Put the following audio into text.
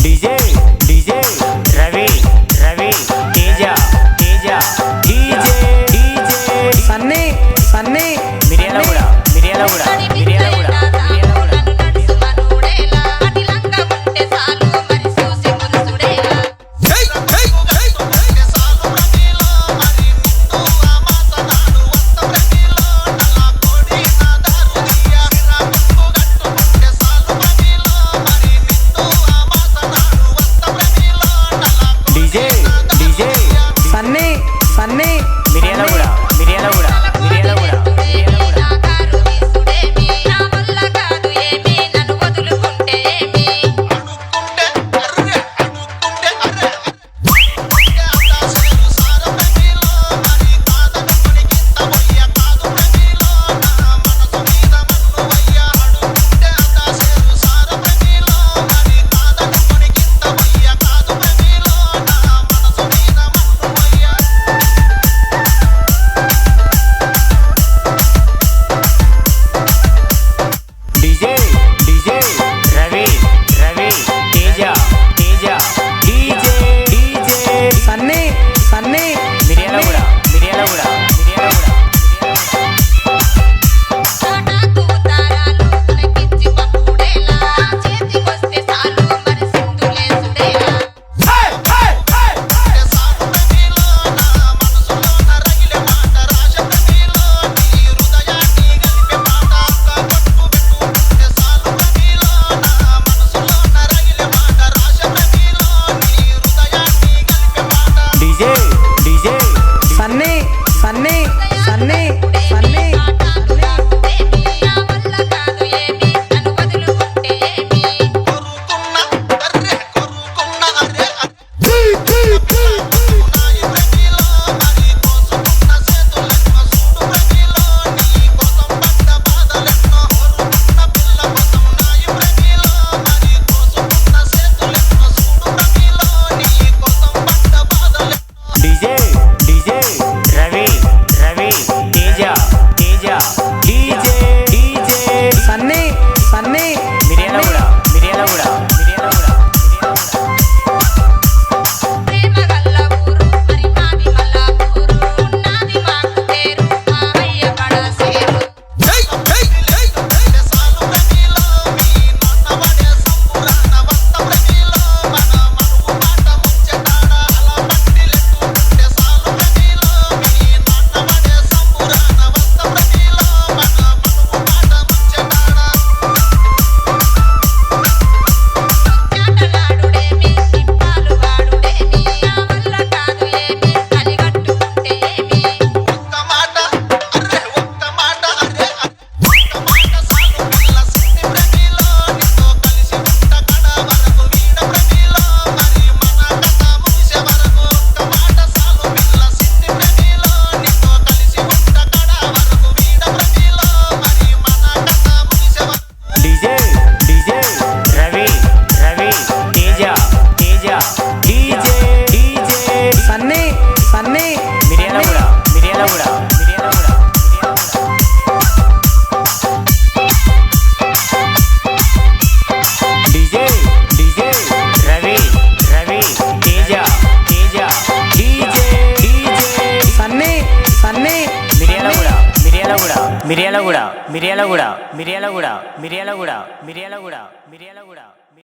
DJ DJ Ravi Ravi Teja Teja DJ DJ Sunny Sunny Miryalaguda Miryalaguda Miryalaguda DJ DJ Sunny Sunny Miryalaguda Miryalaguda Miryalaguda DJ DJ Ravi Ravi Teja Teja DJ DJ Sunny Sunny Miryalaguda Miryalaguda Miryalaguda DJ DJ Sunny Sunny Sunny Sunny DJ DJ Ravi Ravi Teja Teja DJ DJ Sunny Sunny Miryalaguda Miryalaguda Miryalaguda DJ DJ Ravi Ravi Teja Teja DJ DJ Sunny Sunny Miryalaguda Miryalaguda Miryalaguda DJ DJ Ravi Ravi Teja Teja DJ DJ Sunny Sunny Miryalaguda Miryalaguda Miryalaguda Miryalaguda Miryalaguda Miryalaguda Miryalaguda मिर्यालगूడ